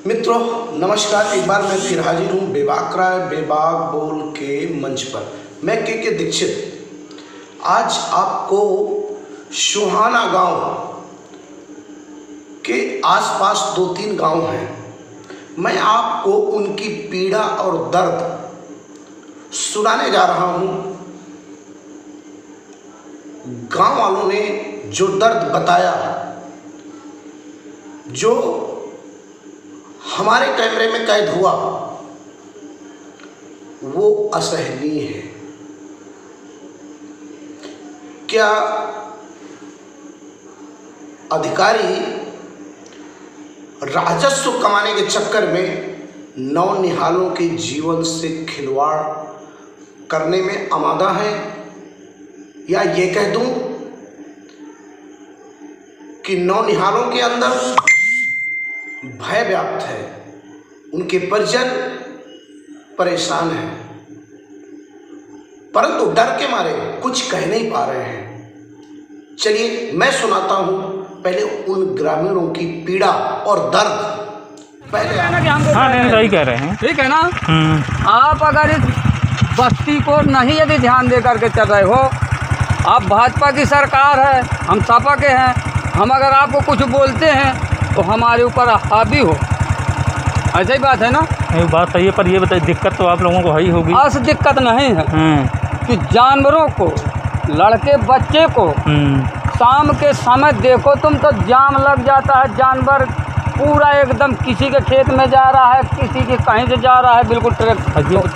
मित्रों नमस्कार, एक बार मैं फिर हाजिर हूँ बेबाक राय बेबाक बोल के मंच पर। मैं के दीक्षित आज आपको सुहाना गांव के आसपास 2-3 गांव हैं, मैं आपको उनकी पीड़ा और दर्द सुनाने जा रहा हूँ। गांव वालों ने जो दर्द बताया, जो हमारे कैमरे में कैद हुआ, वो असहनीय है। क्या अधिकारी राजस्व कमाने के चक्कर में नौनिहालों के जीवन से खिलवाड़ करने में आमादा है, या ये कह दूं कि नौनिहालों के अंदर भय व्याप्त है, उनके परिजन परेशान हैं, परंतु डर के मारे कुछ कह नहीं पा रहे हैं। चलिए मैं सुनाता हूं पहले उन ग्रामीणों की पीड़ा और दर्द। पहले हाँ नहीं सही कह रहे हैं, ठीक है ना। आप अगर इस बस्ती को नहीं यदि ध्यान दे करके चल रहे हो, आप भाजपा की सरकार है, हम सपा के हैं, हम अगर आपको कुछ बोलते हैं तो हमारे ऊपर हावी हो, ऐसा ही बात है ना। ये बात सही है, पर ये बताइए दिक्कत तो आप लोगों को है ही होगी। आज दिक्कत नहीं है कि जानवरों को, लड़के बच्चे को शाम के समय देखो तुम तो जाम लग जाता है। जानवर पूरा एकदम किसी के खेत में जा रहा है, किसी के कहीं से जा रहा है, बिल्कुल ट्रक।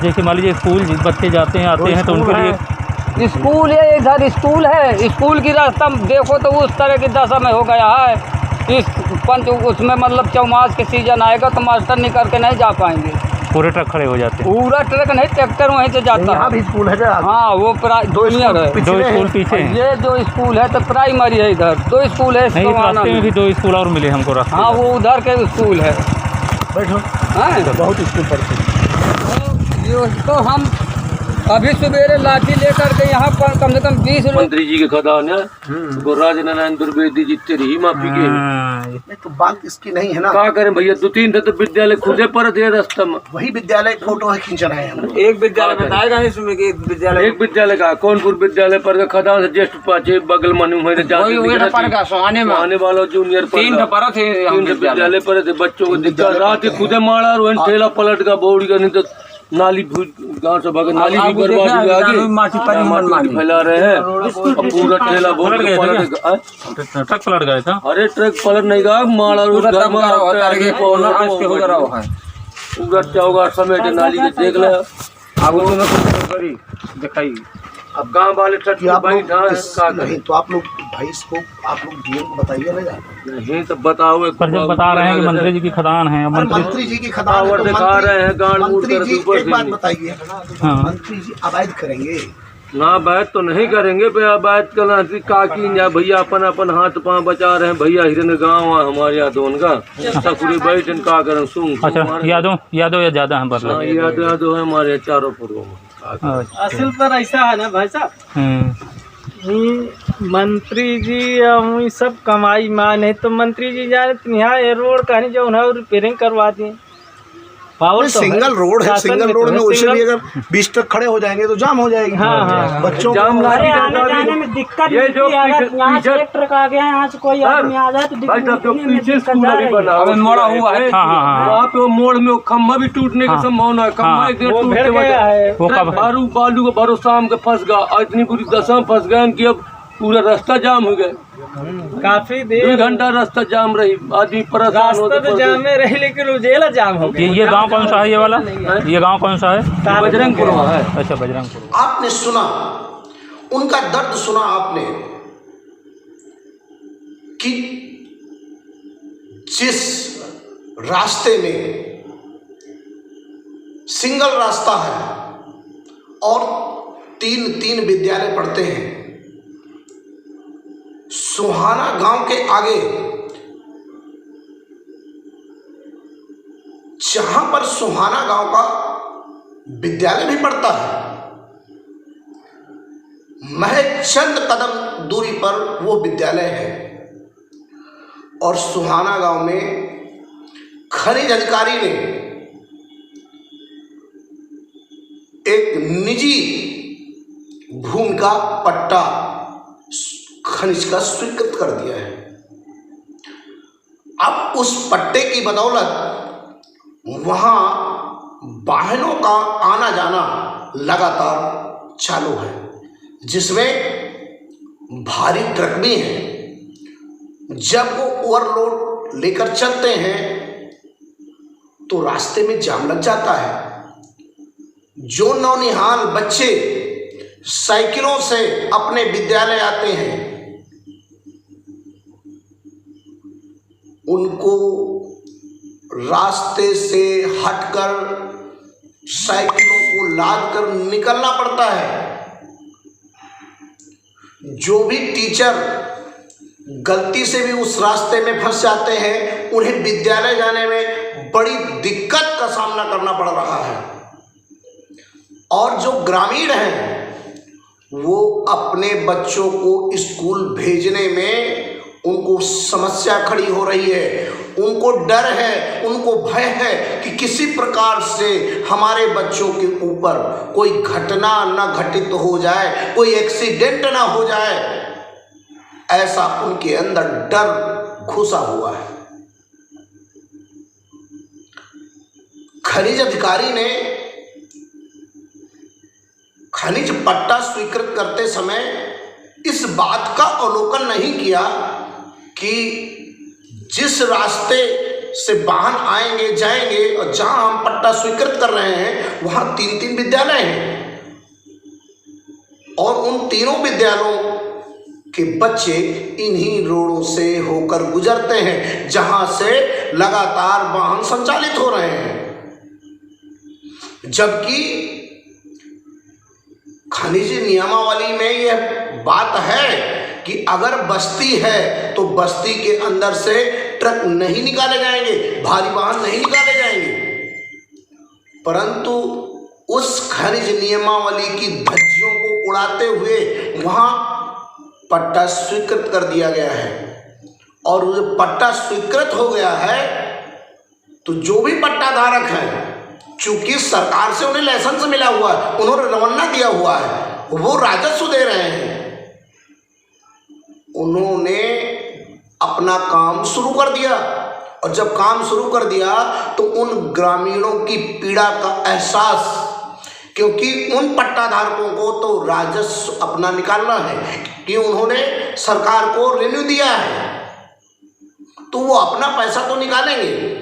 जैसे मान लीजिए स्कूल बच्चे जाते हैं आते हैं तो उनके लिए स्कूल है, इधर स्कूल है, स्कूल की रास्ता देखो तो उस तरह की दशा में हो गया है। इस पंच उसमें मतलब चौमास के सीजन आएगा तो मास्टर निकल के नहीं जा पाएंगे, पूरे ट्रक खड़े हो जाते हैं। पूरा ट्रक नहीं, ट्रैक्टर वहीं से जाता है। यहाँ भी स्कूल है क्या? हाँ वो जूनियर है, 2 स्कूल पीछे हैं। ये जो स्कूल है तो प्राइमरी है, इधर 2 स्कूल है। नहीं, रास्ते में भी 2 स्कूल और मिले हमको रास्ते। हाँ वो उधर के स्कूल है। बैठो, बहुत स्कूल पढ़ते। तो हम अभी सवेरे लाठी लेकर के यहाँ पर कम से कम 20 लोग। मंत्री जी के खदान है, गुरराज नारायण द्विवेदी जी तेरी माफी के नहीं तो बात इसकी नहीं है ना। क्या करें भैया, 2-3 तो विद्यालय खुदे पर थे रास्ते में। वही विद्यालय फोटो है, खींचना है हम। एक विद्यालय बताएगा इसमें कि विद्यालय, एक विद्यालय का कौनपुर विद्यालय पर खदान से ज्येष्ठ पाचे बगल मनु आने वाला जूनियर 3 पर थे विद्यालय पर थे। बच्चों को दिक्कत, रात खुदे मारा और ठेला पलट का बोड़ी का, नहीं तो नाली गाँव से भगत नाली भी बर्बादी आगे फैला रहे हैं। अब पूरा ठेला ट्रक पलट गए था। अरे ट्रक पलट नहीं गया, माड़ा पूरा चौगा समेट नाली के देख ले। अब गाँव वाले ट्रक नहीं तो आप लोग भाई इसको आप लोग डीएम को बताइए ना। नहीं तो बताओ, पर जब बता रहे हैं कि मंत्री जी की खदान है, मंत्री जी की खदान है, दिखा रहे हैं गांड मंत्री जी एक बात बताइए, मंत्री जी अवैध करेंगे ना? अवैध तो नहीं करेंगे, अवैध करना काकी जा भैया अपन अपन हाथ पाँव बचा रहे हैं भैया। हिरन गाँव है हमारे यहाँ दोन का सकुरी बैठ का करें सुन। अच्छा यादव या ज्यादा है, बदला यादव है हमारे चारों पूर्वों में। असल पर ऐसा है ना भाई साहब, मंत्री जी हम सब कमाई मान है तो मंत्री जी जा रहे यहाँ रोड कहीं जो है रिपेयरिंग करवा दिए। पावर तो सिंगल रोड है, सिंगल रोड में वैसे भी अगर 20 ट्रक खड़े हो जाएंगे तो जाम हो जाएगी। हाँ, बच्चों जाम आने जाने में दिक्कत। ये जो यहाँ से एक ट्रक आ गया, यहाँ से कोई आदमी आ जाए तो पीछे स्कूल अभी बना हुआ है, वहाँ पे मोड़ में खम्भा भी टूटने की संभावना है। खम्भा एक टूट गया, बालू का भरोसा हम फंस गया, इतनी बुरी दशा में फंस गए कि अब पूरा रास्ता जाम हो गया। काफी देर 2 घंटा रास्ता जाम रही, आदमी परेशान रास्ता तो जाम में रही, लेकिन उजेला जाम हो गया। ये गांव कौन सा है? ये वाला ये गांव कौन सा है? बजरंगपुर है। अच्छा बजरंगपुर। आपने सुना, उनका दर्द सुना आपने कि जिस रास्ते में सिंगल रास्ता है और 3 विद्यालय पढ़ते हैं, सुहाना गांव के आगे जहां पर सुहाना गांव का विद्यालय भी पड़ता है, महज चंद कदम दूरी पर वो विद्यालय है। और सुहाना गांव में खनिज अधिकारी ने एक निजी भूमि का पट्टा खनिज का स्वीकृत कर दिया है। अब उस पट्टे की बदौलत वहां वाहनों का आना जाना लगातार चालू है, जिसमें भारी ट्रक भी हैं। जब वो ओवरलोड लेकर चलते हैं तो रास्ते में जाम लग जाता है। जो नौनिहाल बच्चे साइकिलों से अपने विद्यालय आते हैं, उनको रास्ते से हटकर साइकिलों को लाद कर निकलना पड़ता है। जो भी टीचर गलती से भी उस रास्ते में फंस जाते हैं, उन्हें विद्यालय जाने में बड़ी दिक्कत का सामना करना पड़ रहा है। और जो ग्रामीण हैं, वो अपने बच्चों को स्कूल भेजने में उनको समस्या खड़ी हो रही है। उनको डर है, उनको भय है कि किसी प्रकार से हमारे बच्चों के ऊपर कोई घटना न घटित हो जाए, कोई एक्सीडेंट ना हो जाए, ऐसा उनके अंदर डर घुसा हुआ है। खनिज अधिकारी ने खनिज पट्टा स्वीकृत करते समय इस बात का अवलोकन नहीं किया कि जिस रास्ते से वाहन आएंगे जाएंगे और जहां हम पट्टा स्वीकृत कर रहे हैं वहां 3-3 विद्यालय हैं, और उन तीनों विद्यालयों के बच्चे इन्हीं रोडों से होकर गुजरते हैं जहां से लगातार वाहन संचालित हो रहे हैं। जबकि खनिज नियमावली में यह बात है कि अगर बस्ती है तो बस्ती के अंदर से ट्रक नहीं निकाले जाएंगे, भारी वाहन नहीं निकाले जाएंगे। परंतु उस खनिज नियमावली की धज्जियों को उड़ाते हुए वहां पट्टा स्वीकृत कर दिया गया है। और जब पट्टा स्वीकृत हो गया है तो जो भी पट्टा धारक है, चूंकि सरकार से उन्हें लाइसेंस मिला हुआ है, उन्होंने रवाना दिया हुआ है, वो राजस्व दे रहे हैं, उन्होंने अपना काम शुरू कर दिया। और जब काम शुरू कर दिया तो उन ग्रामीणों की पीड़ा का एहसास, क्योंकि उन पट्टाधारकों को तो राजस्व अपना निकालना है कि उन्होंने सरकार को रिन्यू दिया है, तो वो अपना पैसा तो निकालेंगे।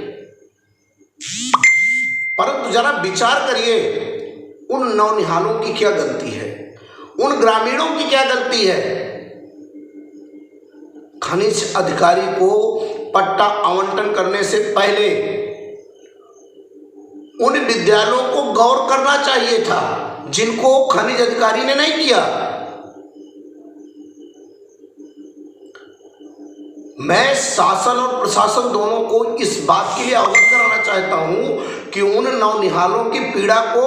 परंतु जरा विचार करिए, उन नौनिहालों की क्या गलती है, उन ग्रामीणों की क्या गलती है। खनिज अधिकारी को पट्टा आवंटन करने से पहले उन विद्यालयों को गौर करना चाहिए था, जिनको खनिज अधिकारी ने नहीं किया। मैं शासन और प्रशासन दोनों को इस बात के लिए अवगत कराना चाहता हूं कि उन नौनिहालों की पीड़ा को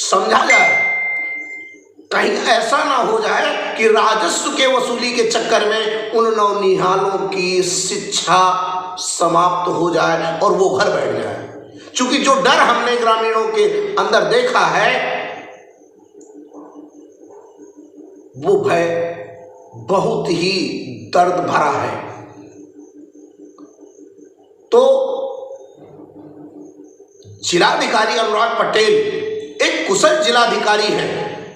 समझा जाए। कहीं ऐसा ना हो जाए कि राजस्व के वसूली के चक्कर में उन नौनिहालों की शिक्षा समाप्त हो जाए और वो घर बैठ जाए। क्योंकि जो डर हमने ग्रामीणों के अंदर देखा है, वो भय बहुत ही दर्द भरा है। तो जिलाधिकारी अनुराग पटेल एक कुशल जिलाधिकारी हैं।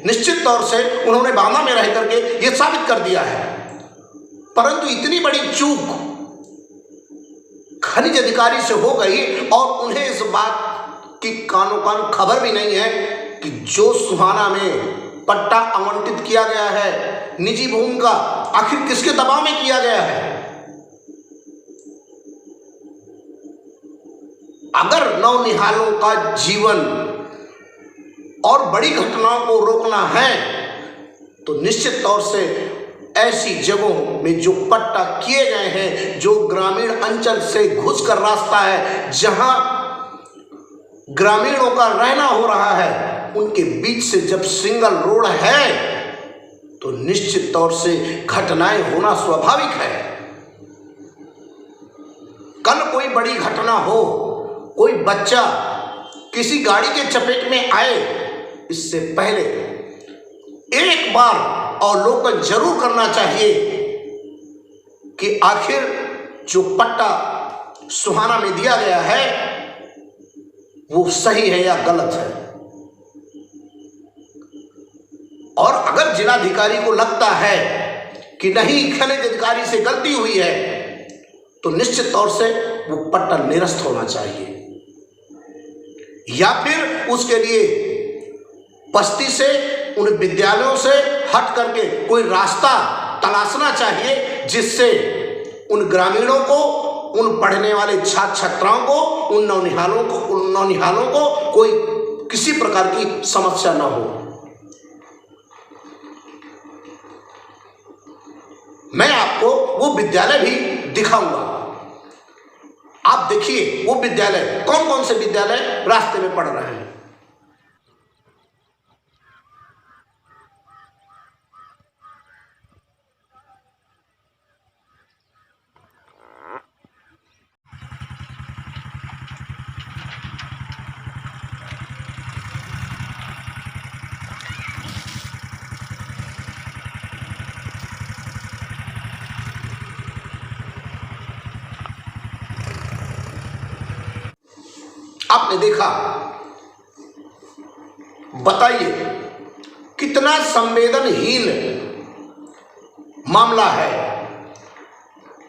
निश्चित तौर से उन्होंने बांदा में रह करके ये साबित कर दिया है। परंतु इतनी बड़ी चूक खनिज अधिकारी से हो गई और उन्हें इस बात की कानो कान खबर भी नहीं है कि जो सुहाना में पट्टा आवंटित किया गया है निजी भूमि का, आखिर किसके दबाव में किया गया है। अगर नौनिहालों का जीवन और बड़ी घटनाओं को रोकना है तो निश्चित तौर से ऐसी जगहों में जो पट्टा किए गए हैं, जो ग्रामीण अंचल से घुसकर रास्ता है, जहां ग्रामीणों का रहना हो रहा है, उनके बीच से जब सिंगल रोड है तो निश्चित तौर से घटनाएं होना स्वाभाविक है। कल कोई बड़ी घटना हो, कोई बच्चा किसी गाड़ी के चपेट में आए, इससे पहले एक बार अवलोकन जरूर करना चाहिए कि आखिर जो पट्टा सुहाना में दिया गया है वो सही है या गलत है। और अगर जिलाधिकारी को लगता है कि नहीं खनिज अधिकारी से गलती हुई है, तो निश्चित तौर से वो पट्टा निरस्त होना चाहिए, या फिर उसके लिए बस्ती से, उन विद्यालयों से हट करके कोई रास्ता तलाशना चाहिए जिससे उन ग्रामीणों को, उन पढ़ने वाले छात्र छात्राओं को, उन नौनिहालों को कोई किसी प्रकार की समस्या न हो। मैं आपको वो विद्यालय भी दिखाऊंगा। आप देखिए वो विद्यालय, कौन कौन से विद्यालय रास्ते में पढ़ रहे हैं। आपने देखा, बताइए कितना संवेदनहीन मामला है।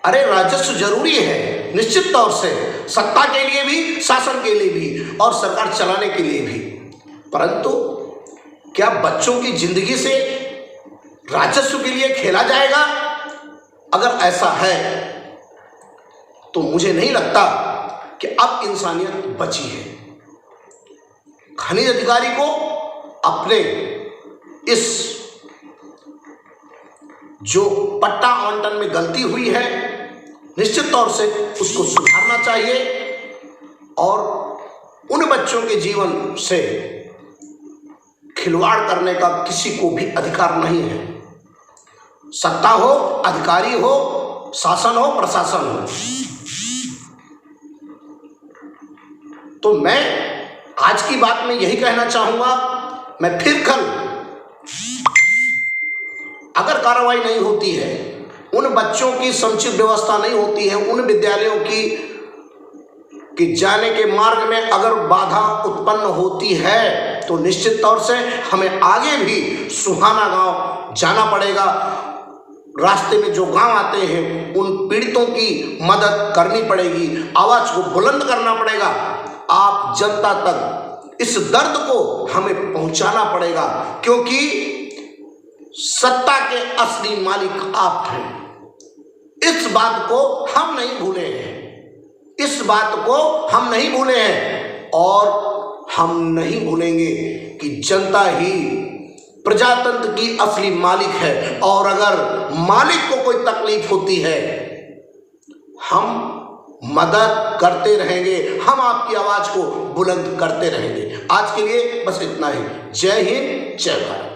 अरे राजस्व जरूरी है निश्चित तौर से, सत्ता के लिए भी, शासन के लिए भी और सरकार चलाने के लिए भी, परंतु क्या बच्चों की जिंदगी से राजस्व के लिए खेला जाएगा? अगर ऐसा है तो मुझे नहीं लगता कि अब इंसानियत बची है। खनिज अधिकारी को अपने इस जो पट्टा आवंटन में गलती हुई है, निश्चित तौर से उसको सुधारना चाहिए और उन बच्चों के जीवन से खिलवाड़ करने का किसी को भी अधिकार नहीं है। सत्ता हो, अधिकारी हो, शासन हो, प्रशासन हो। तो मैं आज की बात में यही कहना चाहूंगा, मैं फिर कल अगर कार्रवाई नहीं होती है, उन बच्चों की समुचित व्यवस्था नहीं होती है, उन विद्यालयों की जाने के मार्ग में अगर बाधा उत्पन्न होती है, तो निश्चित तौर से हमें आगे भी सुहाना गांव जाना पड़ेगा। रास्ते में जो गांव आते हैं उन पीड़ितों की मदद करनी पड़ेगी, आवाज को बुलंद करना पड़ेगा। आप जनता तक इस दर्द को हमें पहुंचाना पड़ेगा, क्योंकि सत्ता के असली मालिक आप हैं। इस बात को हम नहीं भूले हैं, इस बात को हम नहीं भूले हैं और हम नहीं भूलेंगे कि जनता ही प्रजातंत्र की असली मालिक है। और अगर मालिक को कोई तकलीफ होती है, हम मदद करते रहेंगे, हम आपकी आवाज को बुलंद करते रहेंगे। आज के लिए बस इतना ही। जय हिंद, जय भारत।